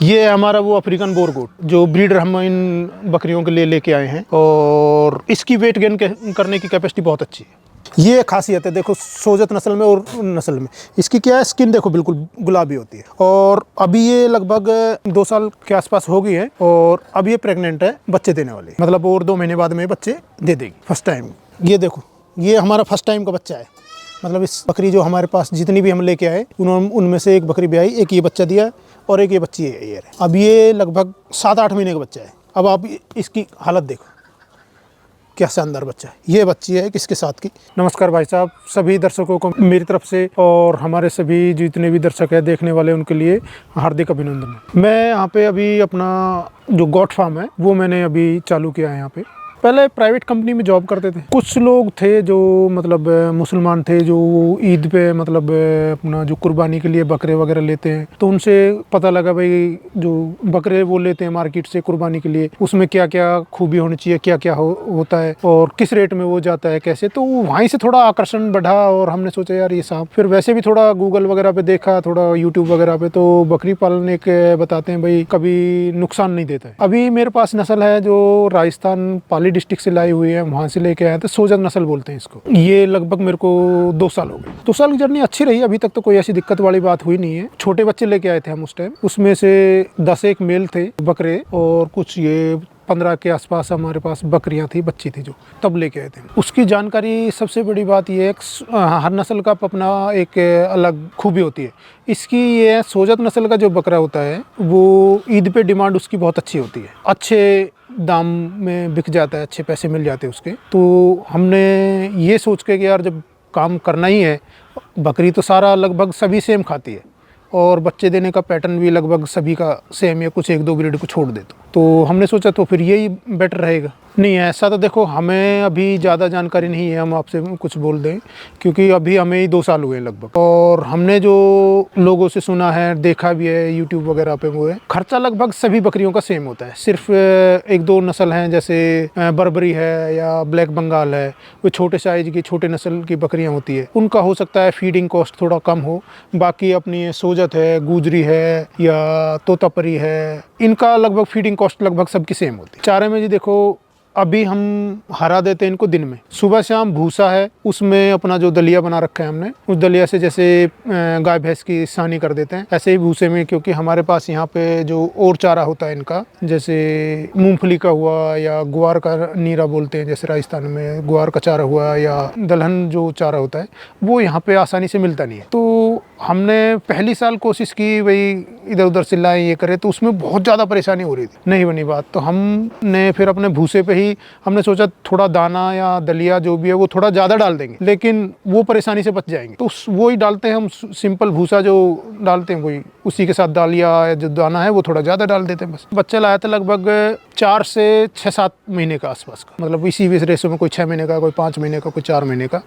ये हमारा वो अफ्रीकन बोर गोट जो ब्रीडर हम इन बकरियों के लिए लेके आए हैं, और इसकी वेट गेन करने की कैपेसिटी बहुत अच्छी है। ये खासियत है, देखो सोजत नस्ल में और नस्ल में इसकी क्या है, स्किन देखो बिल्कुल गुलाबी होती है। और अभी ये लगभग 2 साल के आसपास हो गई है, और अब ये प्रेग्नेंट है, बच्चे देने वाली, मतलब और 2 महीने बाद में बच्चे दे देगी फर्स्ट टाइम। ये देखो, ये हमारा फर्स्ट टाइम का बच्चा है। मतलब इस बकरी जो हमारे पास जितनी भी हम लेके आए उनमें से एक बकरी ब्याई, एक ये बच्चा दिया और एक ये बच्ची है। ये अब ये लगभग 7-8 महीने का बच्चा है। अब आप इसकी हालत देखो, क्या शानदार बच्चा है। ये बच्ची है किसके साथ की। नमस्कार भाई साहब, सभी दर्शकों को मेरी तरफ से और हमारे सभी जितने भी दर्शक हैं देखने वाले, उनके लिए हार्दिक अभिनंदन। मैं यहाँ पे अभी अपना जो गॉट फार्म है वो मैंने अभी चालू किया है यहाँ पे। पहले प्राइवेट कंपनी में जॉब करते थे। कुछ लोग थे जो मतलब मुसलमान थे, जो ईद पे मतलब अपना जो कुर्बानी के लिए बकरे वगैरह लेते हैं, तो उनसे पता लगा भाई जो बकरे वो लेते हैं मार्केट से कुर्बानी के लिए, उसमें क्या क्या खूबी होनी चाहिए, क्या क्या होता है और किस रेट में वो जाता है, कैसे। तो वहीं से थोड़ा आकर्षण बढ़ा और हमने सोचा यार ये साहब, फिर वैसे भी थोड़ा गूगल वगैरह पे देखा, थोड़ा यूट्यूब वगैरह पे, तो बकरी पालन एक बताते हैं भाई कभी नुकसान नहीं देता है। अभी मेरे पास नस्ल है जो राजस्थान पाली डिस्ट्रिक्ट से लाई हुई है, वहां से लेके आए थे, सोजत नस्ल बोलते हैं इसको। ये लगभग मेरे को 2 साल हो गए। 2 साल की जर्नी अच्छी रही, अभी तक तो कोई ऐसी दिक्कत वाली बात हुई नहीं है। छोटे बच्चे लेके आए थे हम उस टाइम, उसमें से 10 मेल थे बकरे और कुछ ये 15 के आसपास हमारे पास बकरियां थी, बच्ची थी, जो तब लेके आए थे। उसकी जानकारी सबसे बड़ी बात ये है, हर नस्ल का अपना एक अलग खूबी होती है। इसकी ये सोजत नस्ल का जो बकरा होता है वो ईद पे डिमांड उसकी बहुत अच्छी होती है, अच्छे दाम में बिक जाता है, अच्छे पैसे मिल जाते हैं उसके। तो हमने ये सोच के कि यार जब काम करना ही है, बकरी तो सारा लगभग सभी सेम खाती है और बच्चे देने का पैटर्न भी लगभग सभी का सेम है, कुछ 1-2 ब्रीड को छोड़ दे तो हमने सोचा तो फिर यही बेटर रहेगा। नहीं ऐसा तो देखो, हमें अभी ज़्यादा जानकारी नहीं है, हम आपसे कुछ बोल दें, क्योंकि अभी हमें ही 2 साल हुए लगभग। और हमने जो लोगों से सुना है, देखा भी है यूट्यूब वगैरह पे, वो है खर्चा लगभग सभी बकरियों का सेम होता है। सिर्फ 1-2 नस्ल हैं, जैसे बर्बरी है या ब्लैक बंगाल है, वो छोटे साइज की छोटे नस्ल की बकरियाँ होती है, उनका हो सकता है फीडिंग कॉस्ट थोड़ा कम हो। बाकी अपनी सोजत है, गुजरी है या तोतापरी है, इनका लगभग फीडिंग कॉस्ट लगभग सबकी सेम होती है। चारे में जी देखो, अभी हम हरा देते हैं इनको दिन में, सुबह शाम भूसा है, उसमें अपना जो दलिया बना रखा है हमने, उस दलिया से जैसे गाय भैंस की सानी कर देते हैं, ऐसे ही भूसे में, क्योंकि हमारे पास यहाँ पे जो और चारा होता है इनका, जैसे मूंगफली का हुआ या ग्वार का नीरा बोलते हैं, जैसे राजस्थान में ग्वार का चारा हुआ या दलहन जो चारा होता है, वो यहाँ पे आसानी से मिलता नहीं है। तो हमने पहली साल कोशिश की भाई इधर उधर से लाएं, ये करें, तो उसमें बहुत ज़्यादा परेशानी हो रही थी, नहीं बनी बात। तो हमने फिर अपने भूसे पे ही हमने सोचा थोड़ा दाना या दलिया जो भी है वो थोड़ा ज़्यादा डाल देंगे, लेकिन वो परेशानी से बच जाएंगे। तो वो ही डालते हैं हम, सिंपल भूसा जो डालते हैं वही, उसी के साथ दलिया या जो दाना है वो थोड़ा ज़्यादा डाल देते हैं बस। बच्चा लाया था लगभग 4 से 6-7 महीने का आसपास का, मतलब इसी रेशो में, कोई 6 महीने का, कोई 5 महीने का, कोई 4 महीने का,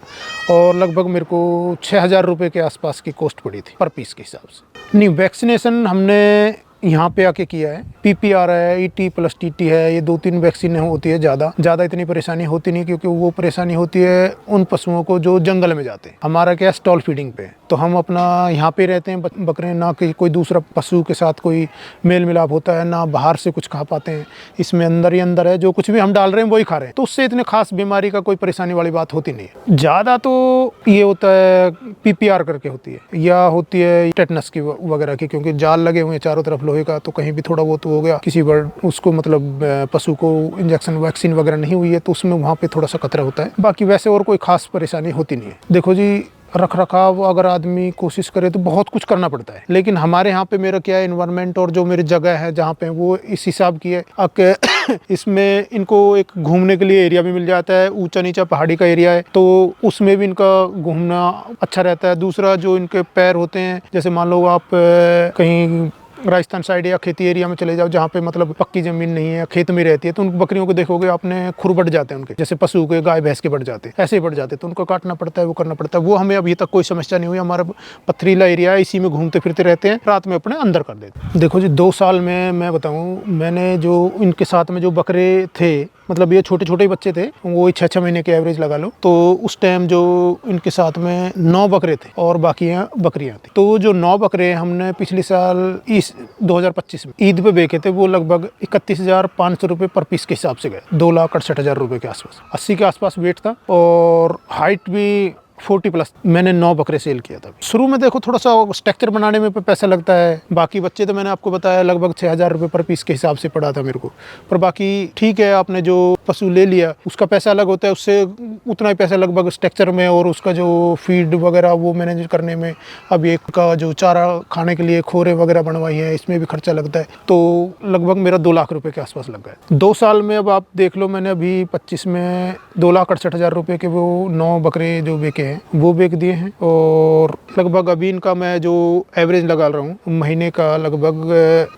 और लगभग मेरे को 6,000 रुपये के आसपास की कॉस्ट पड़ी थी पर पीस के हिसाब से। नहीं, वैक्सीनेशन हमने यहाँ पे आके किया है। PPR है, ET+TT है, ये 2-3 वैक्सीन होती है। ज़्यादा इतनी परेशानी होती नहीं, क्योंकि वो परेशानी होती है उन पशुओं को जो जंगल में जाते हैं। हमारा क्या स्टॉल फीडिंग पे, तो हम अपना यहाँ पे रहते हैं बकरे, ना कि कोई दूसरा पशु के साथ कोई मेल मिलाप होता है, ना बाहर से कुछ खा पाते हैं। इसमें अंदर ही अंदर है, जो कुछ भी हम डाल रहे हैं वही खा रहे हैं, तो उससे इतने खास बीमारी का कोई परेशानी वाली बात होती नहीं है। ज़्यादा तो ये होता है PPR करके होती है, या होती है टेटनस की वगैरह की, क्योंकि जाल लगे हुए हैं चारों तरफ लोहे का, तो कहीं भी थोड़ा बहुत हो गया, किसी बार उसको मतलब पशु को इंजेक्शन वैक्सीन वगैरह नहीं हुई है, तो उसमें वहाँ पे थोड़ा सा खतरा होता है। बाकी वैसे और कोई खास परेशानी होती नहीं है। देखो जी, रख रखाव अगर आदमी कोशिश करे तो बहुत कुछ करना पड़ता है, लेकिन हमारे यहाँ पे मेरा क्या है, इन्वायरमेंट और जो मेरी जगह है जहाँ पे, वो इस हिसाब की है। इसमें इनको एक घूमने के लिए एरिया भी मिल जाता है, ऊंचा नीचा पहाड़ी का एरिया है, तो उसमें भी इनका घूमना अच्छा रहता है। दूसरा, जो इनके पैर होते हैं, जैसे मान लो आप कहीं राजस्थान साइड या खेती एरिया में चले जाओ, जहाँ पे मतलब पक्की ज़मीन नहीं है, खेत में रहती है, तो उन बकरियों को देखोगे आपने, खुर बढ़ जाते हैं उनके, जैसे पशु के, गाय भैंस के बढ़ जाते हैं, ऐसे ही बढ़ जाते हैं, तो उनको काटना पड़ता है, वो करना पड़ता है। वो हमें अभी तक कोई समस्या नहीं हुई। हमारा पथरीला एरिया है, इसी में घूमते फिरते रहते हैं, रात में अपने अंदर कर देते हैं। देखो जी, 2 साल में मैं बताऊँ, मैंने जो इनके साथ में जो बकरे थे मतलब ये छोटे छोटे बच्चे थे, वो 6-6 महीने के एवरेज लगा लो। तो उस टाइम जो इनके साथ में 9 बकरे थे और बाकियाँ बकरियाँ थी। तो जो 9 बकरे हमने पिछले साल इस 2025 में ईद पे बेचे थे, वो लगभग 31,500 रुपये पर पीस के हिसाब से गए, 2,68,000 रुपये के आसपास। 80 के आसपास वेट था और हाइट भी 40+। मैंने 9 बकरे सेल किया था। शुरू में देखो थोड़ा सा स्ट्रक्चर बनाने में पैसा लगता है, बाकी बच्चे तो मैंने आपको बताया लगभग 6,000 रुपये पर पीस के हिसाब से पड़ा था मेरे को। पर बाकी ठीक है, आपने जो पशु ले लिया उसका पैसा अलग होता है, उससे उतना ही पैसा लगभग स्ट्रक्चर में और उसका जो फीड वगैरह वो मैनेज करने में, अब एक का जो चारा खाने के लिए खोरे वगैरह बनवाई है, इसमें भी खर्चा लगता है। तो लगभग मेरा 2 लाख रुपये के आसपास लग गए 2 साल में। अब आप देख लो, मैंने अभी 25 में 2,68,000 रुपये के वो 9 बकरे जो बेचे हैं वो बेच दिए हैं। और लगभग अभी इनका मैं जो एवरेज लगा रहा हूँ महीने का, लगभग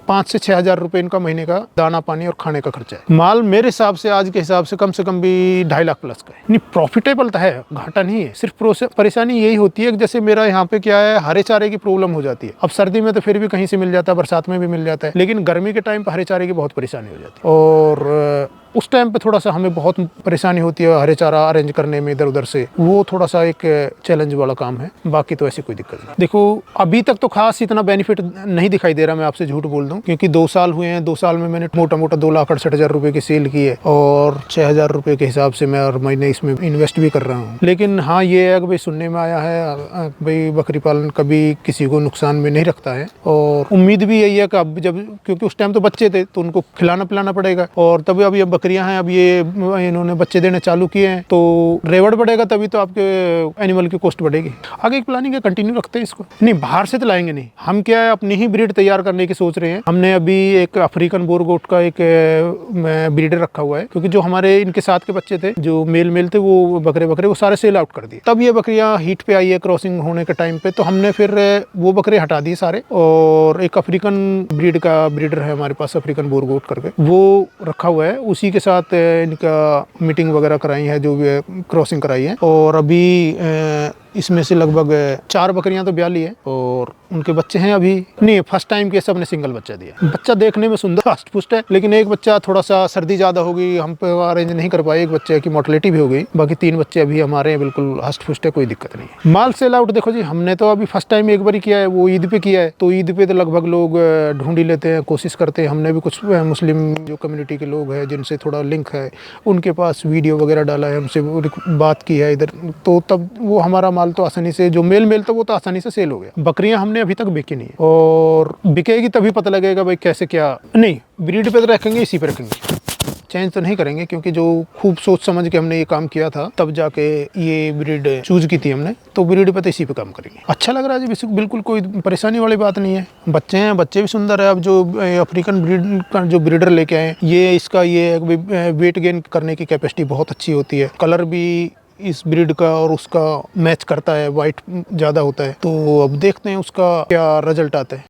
5 से 6,000 रुपये इनका महीने का दाना पानी और खाने का खर्चा है। माल मेरे हिसाब से आज के हिसाब से कम भी 2.5 लाख प्लस का है। नहीं, प्रॉफिटेबल तो है, घाटा नहीं है। सिर्फ परेशानी यही होती है कि जैसे मेरा यहाँ पे क्या है, हरे चारे की प्रॉब्लम हो जाती है। अब सर्दी में तो फिर भी कहीं से मिल जाता है, बरसात में भी मिल जाता है, लेकिन गर्मी के टाइम पर हरे चारे की बहुत परेशानी हो जाती है। और उस टाइम पे थोड़ा सा हमें बहुत परेशानी होती है हरे चारा अरेंज करने में इधर उधर से, वो थोड़ा सा एक चैलेंज वाला काम है। बाकी तो ऐसी कोई दिक्कत नहीं। देखो अभी तक तो खास इतना बेनिफिट नहीं दिखाई दे रहा, मैं आपसे झूठ बोल दूं, क्योंकि 2 साल हुए हैं। 2 साल में मैंने मोटा 2,68,000 रुपये की सेल की है और 6,000 रुपये के हिसाब से मैं हर महीने इसमें इन्वेस्ट भी कर रहा हूँ। लेकिन हाँ, ये है कि भाई सुनने में आया है भाई बकरी पालन कभी किसी को नुकसान में नहीं रखता है, और उम्मीद भी यही है कि अब जब, क्योंकि उस टाइम तो बच्चे थे तो उनको खिलाना पिलाना पड़ेगा, और तभी अभी बकरियां हैं, अब ये इन्होंने बच्चे देने चालू किए हैं, तो रेवड़ बढ़ेगा तभी तो आपके एनिमल की कॉस्ट बढ़ेगी। आगे एक प्लानिंग है, कंटिन्यू रखते हैं इसको। नहीं, बाहर से तो लाएंगे नहीं, हम क्या है अपनी ही ब्रीड तैयार करने की सोच रहे हैं। हमने अभी एक अफ्रीकन बोर गोट का एक ब्रीडर रखा हुआ है, क्योंकि जो हमारे इनके साथ के बच्चे थे जो मेल थे, वो बकरे वो सारे सेल आउट कर दिए। तब ये बकरियां हीट पे आई है क्रॉसिंग होने के टाइम पे, तो हमने फिर वो बकरे हटा दिए सारे, और एक अफ्रीकन ब्रीड का ब्रीडर है हमारे पास, अफ्रीकन बोर गोट करके, वो रखा हुआ है। उसी के साथ इनका मीटिंग वगैरह कराई है, जो भी क्रॉसिंग कराई है। और अभी इसमें से लगभग 4 बकरियां तो ब्याली है और उनके बच्चे हैं अभी। नहीं, फर्स्ट टाइम के सब ने सिंगल बच्चा दिया। बच्चा देखने में सुंदर हष्ट पुष्ट है, लेकिन एक बच्चा थोड़ा सा सर्दी ज़्यादा हो गई, हम पे अरेंज नहीं कर पाए, एक बच्चे की मोर्टेलिटी भी हो गई। बाकी 3 बच्चे अभी हमारे हैं, बिल्कुल हष्ट पुष्ट है, कोई दिक्कत नहीं है। माल सेल आउट देखो जी, हमने तो अभी फर्स्ट टाइम एक बार किया है, वो ईद पे किया है। तो ईद पे तो लगभग लोग ढूंढ ही लेते हैं, कोशिश करते हैं। हमने भी कुछ मुस्लिम जो कम्युनिटी के लोग हैं जिनसे थोड़ा लिंक है, उनके पास वीडियो वगैरह डाला है, हमसे बात की है इधर, तो तब वो हमारा माल तो आसानी से, जो मेल तो वो तो आसानी से सेल हो गया। बकरियां हमने अभी तक बेची नहीं है, और बिकेगी तभी पता लगेगा भाई कैसे क्या। नहीं, ब्रीड पे तो रखेंगे, इसी पे रखेंगे, चेंज तो नहीं करेंगे, क्योंकि जो खूब सोच समझ के हमने ये काम किया था, तब जाके ये ब्रीड चूज की थी हमने, तो ब्रीड पे तो इसी पे काम करेंगे। अच्छा लग रहा है जी, बिल्कुल कोई परेशानी वाली बात नहीं है। बच्चे हैं, बच्चे भी सुंदर है। अब जो अफ्रीकन ब्रीड का जो ब्रीडर लेके आए, ये इसका ये वेट गेन करने की कैपेसिटी बहुत अच्छी होती है। कलर भी इस ब्रीड का और उसका मैच करता है, वाइट ज़्यादा होता है। तो अब देखते हैं उसका क्या रिजल्ट आता है।